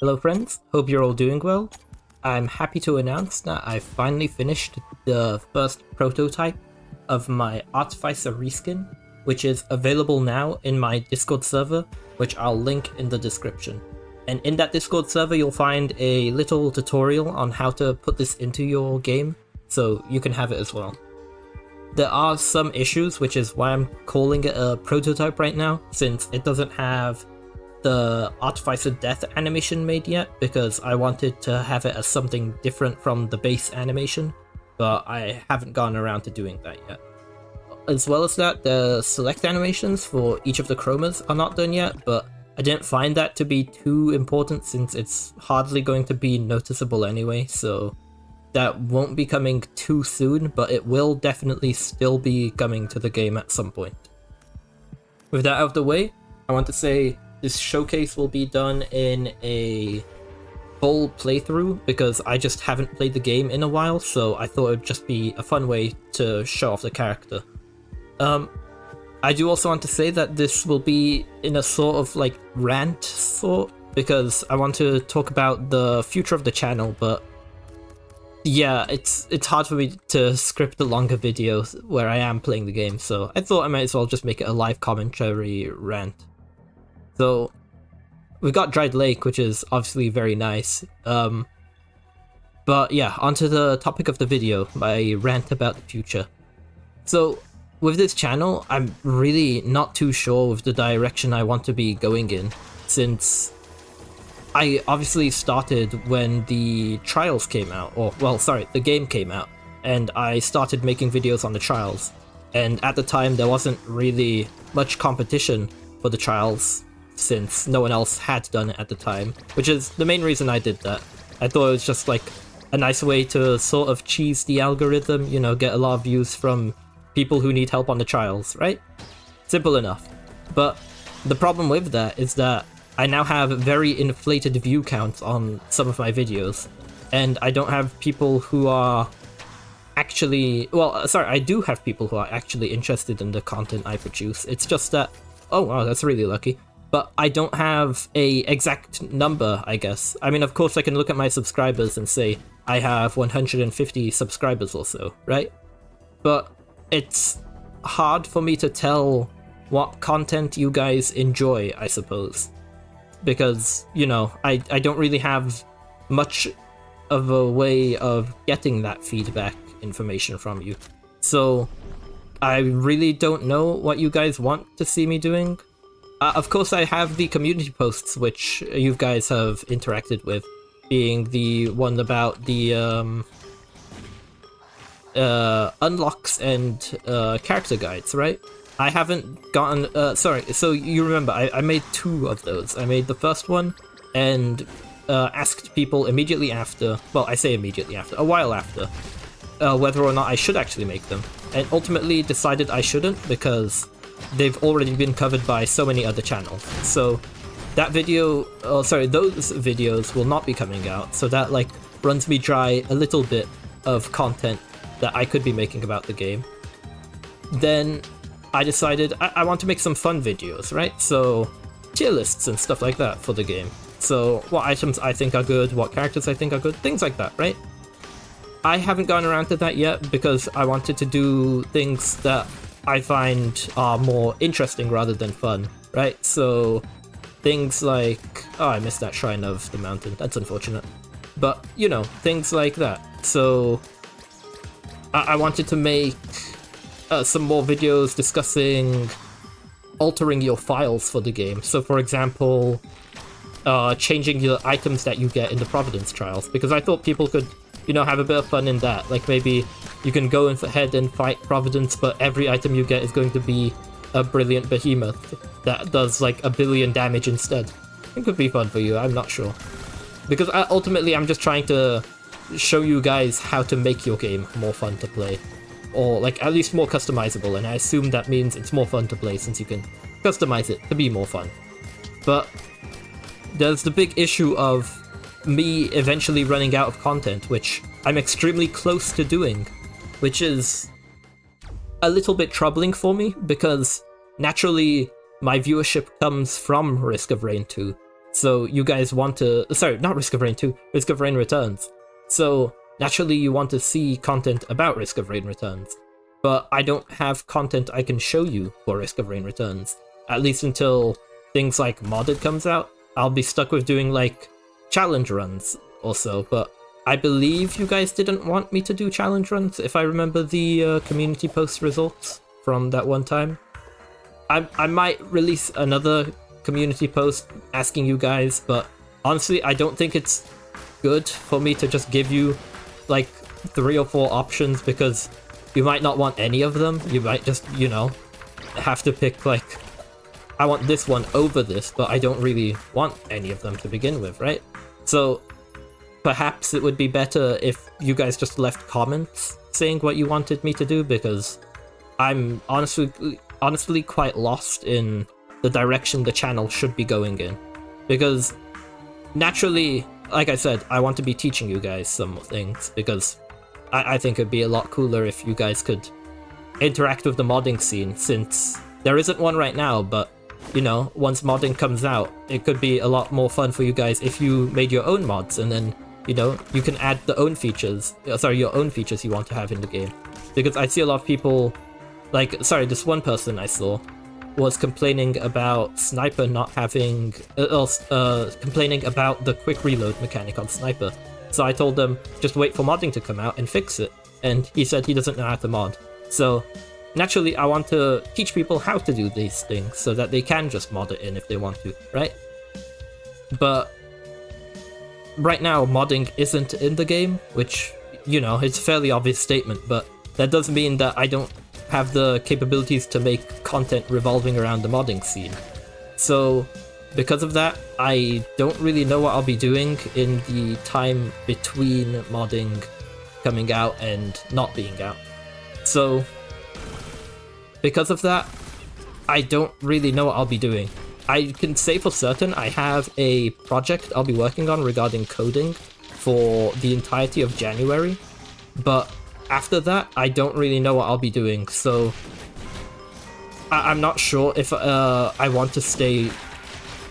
Hello friends, hope you're all doing well. I'm happy to announce that I've finally finished the first prototype of my Artificer reskin, which is available now in my Discord server, which I'll link in the description. And in that Discord server you'll find a little tutorial on how to put this into your game, so you can have it as well. There are some issues, which is why I'm calling it a prototype right now, since it doesn't have the Artificer death animation made yet, because I wanted to have it as something different from the base animation, but I haven't gotten around to doing that yet. As well as that, the select animations for each of the chromas are not done yet, but I didn't find that to be too important since it's hardly going to be noticeable anyway, so that won't be coming too soon, but it will definitely still be coming to the game at some point. With that out of the way, I want to say this showcase will be done in a full playthrough because I just haven't played the game in a while, so I thought it would just be a fun way to show off the character. I do also want to say that this will be in a sort of like rant sort, because I want to talk about the future of the channel, but yeah, it's hard for me to script a longer video where I am playing the game, so I thought I might as well just make it a live commentary rant. So we've got Dried Lake, which is obviously very nice. But yeah, onto the topic of the video, my rant about the future. So with this channel, I'm really not too sure with the direction I want to be going in, since I obviously started when the trials came out, or well, sorry, the game came out, and I started making videos on the trials. And at the time, there wasn't really much competition for the trials, since no one else had done it at the time, which is the main reason I did that. I thought it was just like a nice way to sort of cheese the algorithm, you know, get a lot of views from people who need help on the trials, right? Simple enough. But the problem with that is that I now have very inflated view counts on some of my videos, and I don't have people who are actually, well, sorry, I do have people who are actually interested in the content I produce. It's just that, oh wow, that's really lucky. But I don't have a exact number, I guess. I mean, of course I can look at my subscribers and say I have 150 subscribers or so, right? But it's hard for me to tell what content you guys enjoy, I suppose. Because, you know, I don't really have much of a way of getting that feedback information from you. So I really don't know what you guys want to see me doing. Of course, I have the community posts, which you guys have interacted with, being the one about the unlocks and character guides, right? I haven't gotten, sorry, so you remember, I made two of those. I made the first one and asked people immediately after, well, I say immediately after, a while after, whether or not I should actually make them. And ultimately decided I shouldn't because they've already been covered by so many other channels. So that video, sorry, those videos will not be coming out, so that like runs me dry a little bit of content that I could be making about the game. Then I decided I want to make some fun videos, right? So tier lists and stuff like that for the game. So what items I think are good, what characters I think are good, things like that, right? I haven't gotten around to that yet because I wanted to do things that I find are more interesting rather than fun, right? So things like, oh, I missed that Shrine of the Mountain, that's unfortunate. But, you know, things like that. So I wanted to make some more videos discussing altering your files for the game. So for example, changing the items that you get in the Providence trials, because I thought people could, you know, have a bit of fun in that. Like maybe you can go ahead and fight Providence, but every item you get is going to be a brilliant behemoth that does like 1 billion damage instead. It could be fun for you, I'm not sure. Because ultimately I'm just trying to show you guys how to make your game more fun to play. Or like at least more customizable, and I assume that means it's more fun to play since you can customize it to be more fun. But there's the big issue of me eventually running out of content, which I'm extremely close to doing, which is a little bit troubling for me because naturally my viewership comes from Risk of Rain 2, So you guys want to, sorry, not Risk of Rain 2, Risk of Rain Returns. So naturally you want to see content about Risk of Rain Returns. But I don't have content I can show you for Risk of Rain Returns. At least until things like Modded comes out. I'll be stuck with doing like challenge runs also, but I believe you guys didn't want me to do challenge runs, if I remember the community post results from that one time. I might release another community post asking you guys, but honestly, I don't think it's good for me to just give you like 3 or 4 options, because you might not want any of them. You might just, you know, have to pick like, I want this one over this, but I don't really want any of them to begin with, right? So perhaps it would be better if you guys just left comments saying what you wanted me to do, because I'm honestly quite lost in the direction the channel should be going in. Because naturally, like I said, I want to be teaching you guys some things, because I think it'd be a lot cooler if you guys could interact with the modding scene, since there isn't one right now, but you know, once modding comes out, it could be a lot more fun for you guys if you made your own mods, and then, you know, you can add the own features, your own features you want to have in the game. Because I see a lot of people, like, this one person I saw was complaining about Sniper not having, complaining about the quick reload mechanic on Sniper. So I told them, just wait for modding to come out and fix it. And he said he doesn't know how to mod. So naturally, I want to teach people how to do these things so that they can just mod it in if they want to, right? But right now, modding isn't in the game, which, you know, it's a fairly obvious statement, but that does mean that I don't have the capabilities to make content revolving around the modding scene. So because of that, I don't really know what I'll be doing in the time between modding coming out and not being out. So because of that, I don't really know what I'll be doing. I can say for certain I have a project I'll be working on regarding coding for the entirety of January, but after that, I don't really know what I'll be doing, so I'm not sure if I want to stay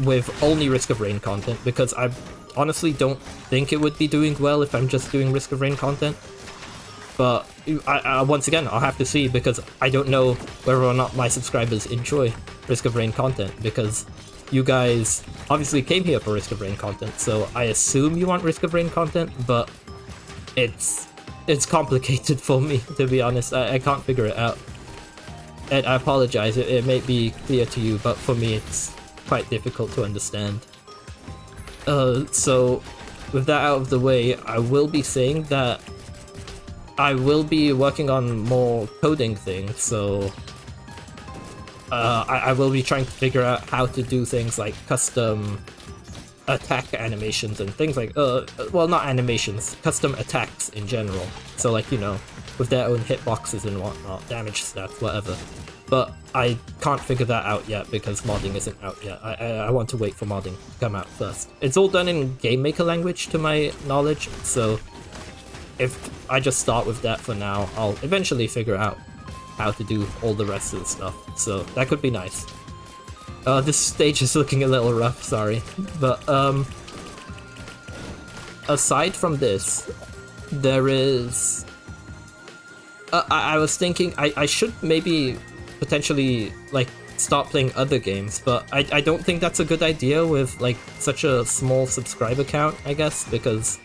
with only Risk of Rain content, because I honestly don't think it would be doing well if I'm just doing Risk of Rain content. But once again, I'll have to see, because I don't know whether or not my subscribers enjoy Risk of Rain content, because you guys obviously came here for Risk of Rain content, so I assume you want Risk of Rain content, but it's complicated for me, to be honest. I can't figure it out. And I apologize, it may be clear to you, but for me it's quite difficult to understand. So with that out of the way, I will be saying that I will be working on more coding things, so I will be trying to figure out how to do things like custom attack animations and things like, well, not animations, custom attacks in general. So like, you know, with their own hitboxes and whatnot, damage stats, whatever. But I can't figure that out yet because modding isn't out yet. I want to wait for modding to come out first. It's all done in Game Maker language to my knowledge, so if I just start with that for now, I'll eventually figure out how to do all the rest of the stuff. So that could be nice. This stage is looking a little rough, sorry. But aside from this, there is... I was thinking I should maybe potentially like start playing other games, but I don't think that's a good idea with like such a small subscriber count, I guess, because,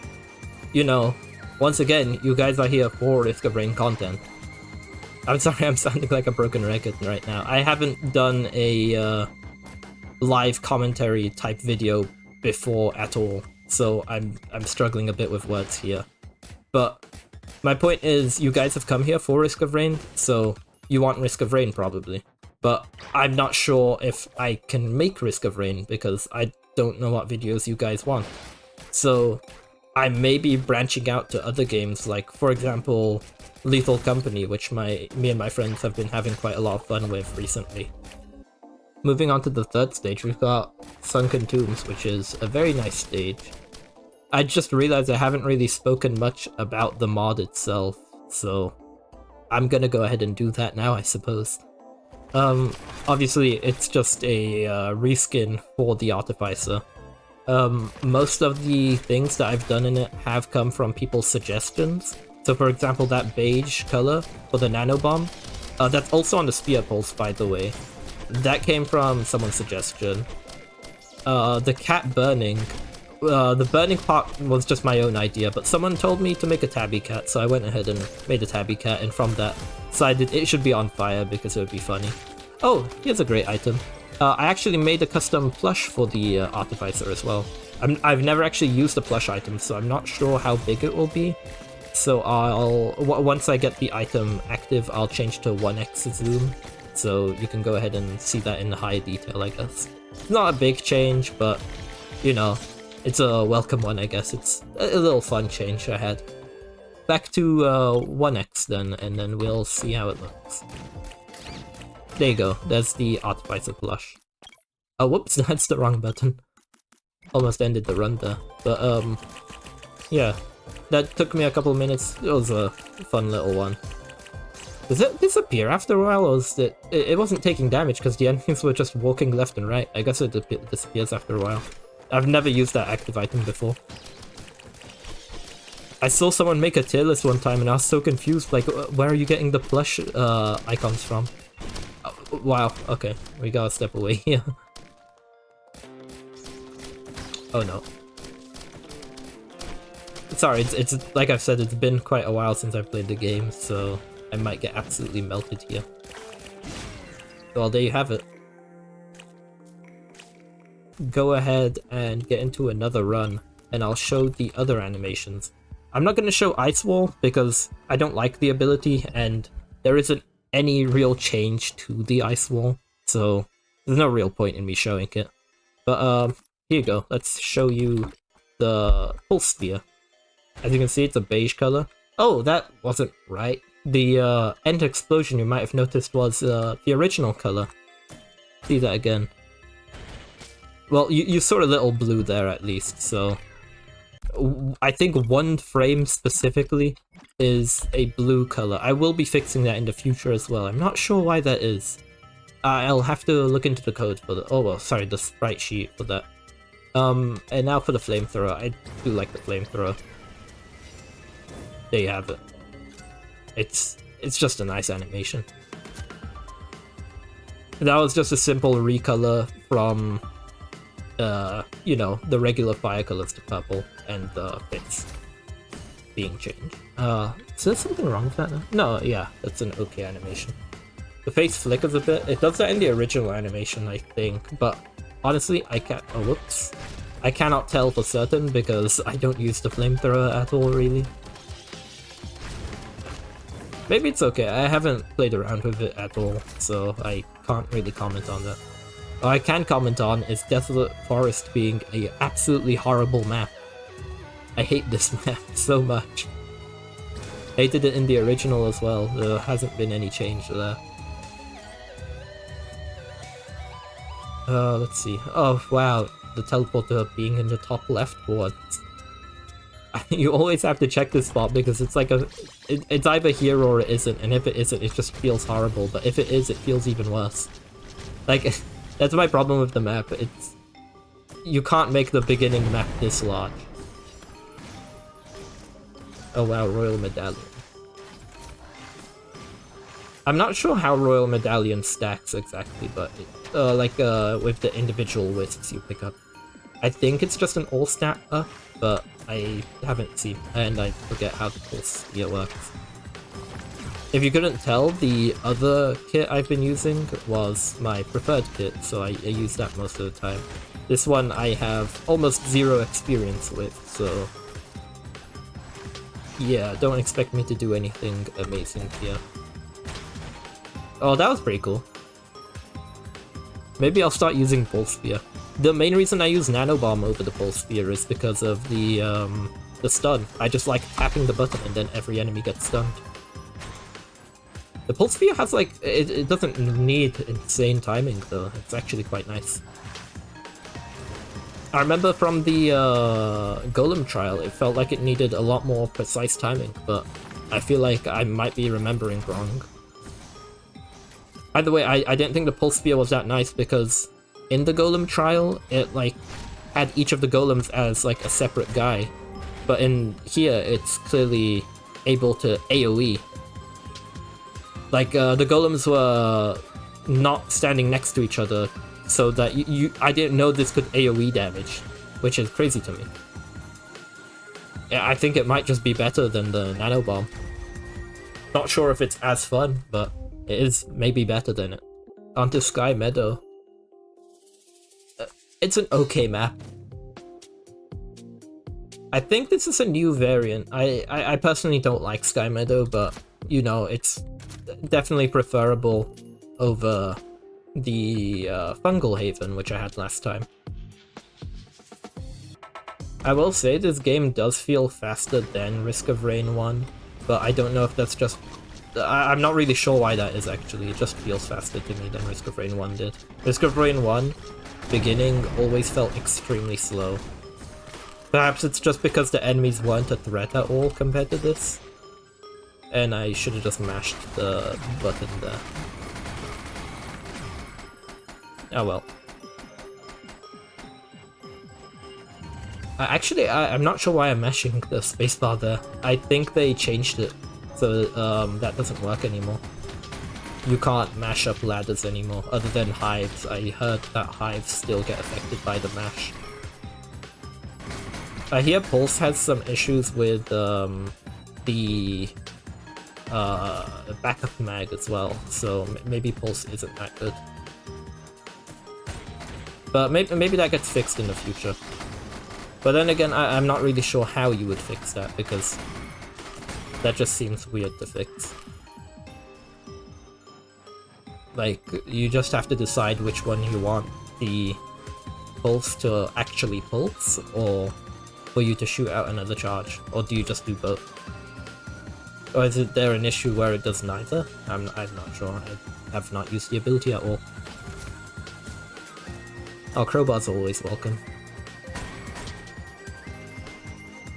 you know, once again, you guys are here for Risk of Rain content. I'm sorry, I'm sounding like a broken record right now. I haven't done a live commentary type video before at all, so I'm struggling a bit with words here. But my point is, you guys have come here for Risk of Rain, so you want Risk of Rain probably. But I'm not sure if I can make Risk of Rain because I don't know what videos you guys want. So I may be branching out to other games, like for example Lethal Company, which me and my friends have been having quite a lot of fun with recently. Moving on to the third stage, we've got Sunken Tombs, which is a very nice stage. I just realized I haven't really spoken much about the mod itself, so I'm gonna go ahead and do that now, I suppose. Obviously it's just a reskin for the Artificer, Most of the things that I've done in it have come from people's suggestions. So for example, that beige color for the nanobomb, that's also on the spear pulse, by the way. That came from someone's suggestion. The cat burning, the burning part was just my own idea, but someone told me to make a tabby cat, so I went ahead and made a tabby cat, and from that decided it should be on fire because it would be funny. Oh, here's a great item. I actually made a custom plush for the Artificer as well. I've never actually used the plush item, so I'm not sure how big it will be. So once I get the item active, I'll change to 1x zoom, so you can go ahead and see that in high detail, I guess. It's not a big change, but, you know, it's a welcome one, I guess. It's a little fun change I had. Back to 1x then, and then we'll see how it looks. There you go, there's the Artificer plush. Oh, whoops, that's the wrong button. Almost ended the run there. But, yeah. That took me a couple minutes. It was a fun little one. Does it disappear after a while, or is it wasn't taking damage because the enemies were just walking left and right. I guess it disappears after a while. I've never used that active item before. I saw someone make a tier list one time and I was so confused, like, where are you getting the plush icons from? Wow, okay, we gotta step away here. Oh no. Sorry, it's like I've said, it's been quite a while since I've played the game, so I might get absolutely melted here. Well, there you have it. Go ahead and get into another run, and I'll show the other animations. I'm not going to show Ice Wall because I don't like the ability, and there isn't any real change to the Ice Wall, so there's no real point in me showing it. But here you go, let's show you the Pulse Sphere. As you can see, it's a beige color. Oh, that wasn't right. The end explosion you might have noticed was the original color. See that again. Well, you saw a little blue there at least, so I think one frame specifically is a blue color. I will be fixing that in the future as well. I'm not sure why that is. I'll have to look into the code for the— oh well, sorry, the sprite sheet for that. And now for the flamethrower. I do like the flamethrower. There you have it. It's just a nice animation. That was just a simple recolor from you know, the regular fire colors to purple, and the bits being changed. Is there something wrong with that now? No, yeah, that's an okay animation. The face flickers a bit. It does that in the original animation, I think, but honestly, I can't— oh, whoops. I cannot tell for certain because I don't use the flamethrower at all, really. Maybe it's okay, I haven't played around with it at all, so I can't really comment on that. What I can comment on is Desolate Forest being an absolutely horrible map. I hate this map so much. I hated it in the original as well, there hasn't been any change there. Let's see. Oh wow, the teleporter being in the top left board. You always have to check this spot because it's like it's either here or it isn't, and if it isn't, it just feels horrible, but if it is, it feels even worse. Like, that's my problem with the map. It's— you can't make the beginning map this large. Oh wow, Royal Medallion. I'm not sure how Royal Medallion stacks exactly, but with the individual wisps you pick up. I think it's just an all stat up, but I haven't seen, and I forget how the Pulse Sphere works. If you couldn't tell, the other kit I've been using was my preferred kit, so I use that most of the time. This one I have almost zero experience with, so yeah, don't expect me to do anything amazing here. Oh, that was pretty cool. Maybe I'll start using Pulse Sphere. The main reason I use Nanobomb over the Pulse Sphere is because of the stun. I just like tapping the button and then every enemy gets stunned. The Pulse Sphere has like— it doesn't need insane timing though, it's actually quite nice. I remember from the Golem trial, it felt like it needed a lot more precise timing, but I feel like I might be remembering wrong. By the way, I didn't think the Pulse Sphere was that nice because in the Golem trial, it like had each of the golems as like a separate guy, but in here it's clearly able to AoE. Like the golems were not standing next to each other, so that I didn't know this could AoE damage, which is crazy to me. Yeah, I think it might just be better than the nano bomb. Not sure if it's as fun, but it is maybe better than it. Onto Sky Meadow. It's an okay map. I think this is a new variant. I personally don't like Sky Meadow, but you know, it's definitely preferable over the Fungal Haven, which I had last time. I will say this game does feel faster than Risk of Rain 1, but I don't know if that's just... I'm not really sure why that is actually, it just feels faster to me than Risk of Rain 1 did. Risk of Rain 1, beginning, always felt extremely slow. Perhaps it's just because the enemies weren't a threat at all compared to this. And I should have just mashed the button there. Oh well. I'm not sure why I'm mashing the spacebar there. I think they changed it, so that doesn't work anymore. You can't mash up ladders anymore, other than hives. I heard that hives still get affected by the mash. I hear Pulse has some issues with the backup mag as well, so maybe Pulse isn't that good. But maybe that gets fixed in the future. But then again, I'm not really sure how you would fix that, because that just seems weird to fix. Like, you just have to decide which one you want the pulse to actually pulse, or for you to shoot out another charge, or do you just do both? Or is there an issue where it does neither? I'm not sure, I have not used the ability at all. Oh, crowbars are always welcome.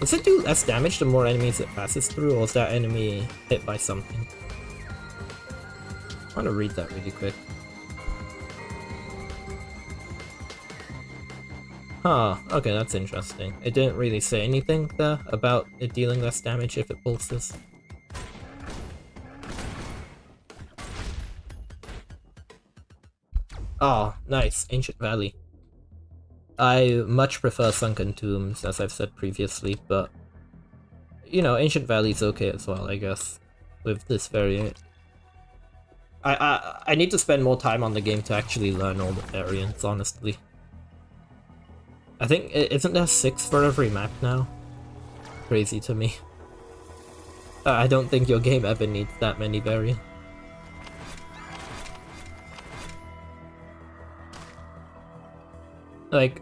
Does it do less damage the more enemies it passes through, or is that enemy hit by something? I want to read that really quick. Huh, okay, that's interesting. It didn't really say anything there about it dealing less damage if it pulses. Oh, nice, Ancient Valley. I much prefer Sunken Tombs, as I've said previously, but you know, Ancient Valley's okay as well, I guess, with this variant. I need to spend more time on the game to actually learn all the variants, honestly. I think, isn't there 6 for every map now? Crazy to me. I don't think your game ever needs that many variants. Like,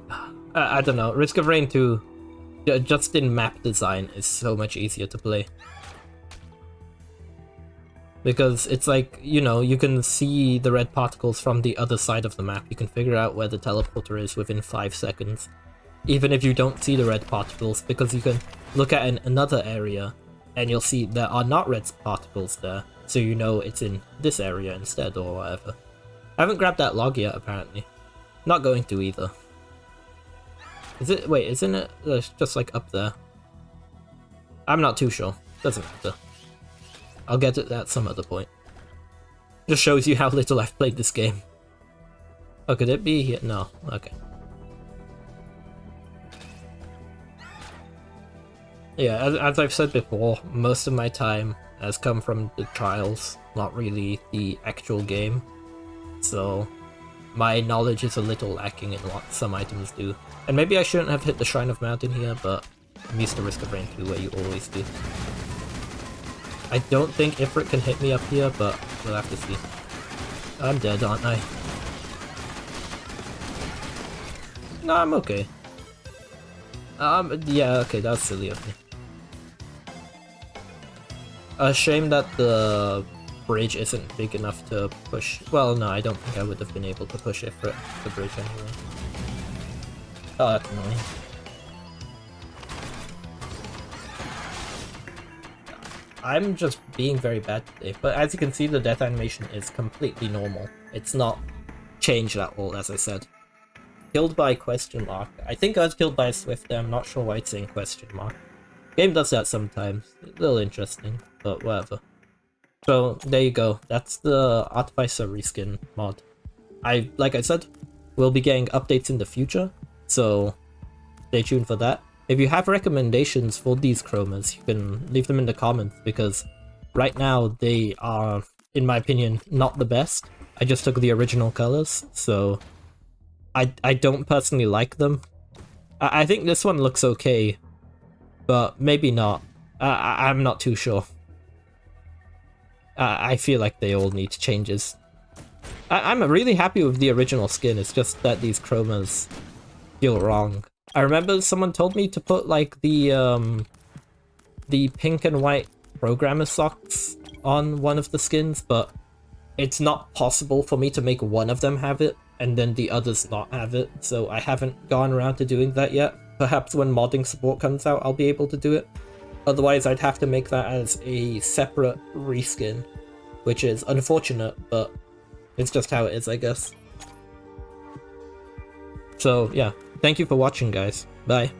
I don't know, Risk of Rain 2, just in map design, is so much easier to play. Because it's like, you know, you can see the red particles from the other side of the map. You can figure out where the teleporter is within 5 seconds. Even if you don't see the red particles, because you can look at another area and you'll see there are not red particles there. So you know it's in this area instead or whatever. I haven't grabbed that log yet, apparently. Not going to either. Is it? Wait, isn't it just like up there? I'm not too sure. Doesn't matter. I'll get it at some other point. Just shows you how little I've played this game. Oh, could it be here? No. Okay. Yeah, as I've said before, most of my time has come from the trials, not really the actual game. So my knowledge is a little lacking in what some items do. And maybe I shouldn't have hit the Shrine of Mountain here, but I'm used to Risk of Rain 2 where you always do. I don't think Ifrit can hit me up here, but we'll have to see. I'm dead, aren't I? No, I'm okay. Yeah, okay, that's silly of me. A shame that the bridge isn't big enough to push. Well, no, I don't think I would have been able to push Ifrit the bridge anyway. Oh, that's annoying. I'm just being very bad today, but as you can see, the death animation is completely normal. It's not changed at all, as I said. killed by question mark. I think I was killed by a Swift. I'm not sure why it's saying question mark. Game does that sometimes. A little interesting, but whatever. So there you go. That's the Artificer reskin mod. Like I said, we'll be getting updates in the future, so stay tuned for that. If you have recommendations for these chromas, you can leave them in the comments, because right now they are, in my opinion, not the best. I just took the original colors, so I don't personally like them. I think this one looks okay, but maybe not. I'm not too sure. I feel like they all need changes. I'm really happy with the original skin, it's just that these chromas feel wrong. I remember someone told me to put like the pink and white programmer socks on one of the skins, but it's not possible for me to make one of them have it and then the others not have it, so I haven't gone around to doing that yet. Perhaps when modding support comes out, I'll be able to do it. Otherwise, I'd have to make that as a separate reskin, which is unfortunate, but it's just how it is, I guess. So yeah, thank you for watching, guys. Bye.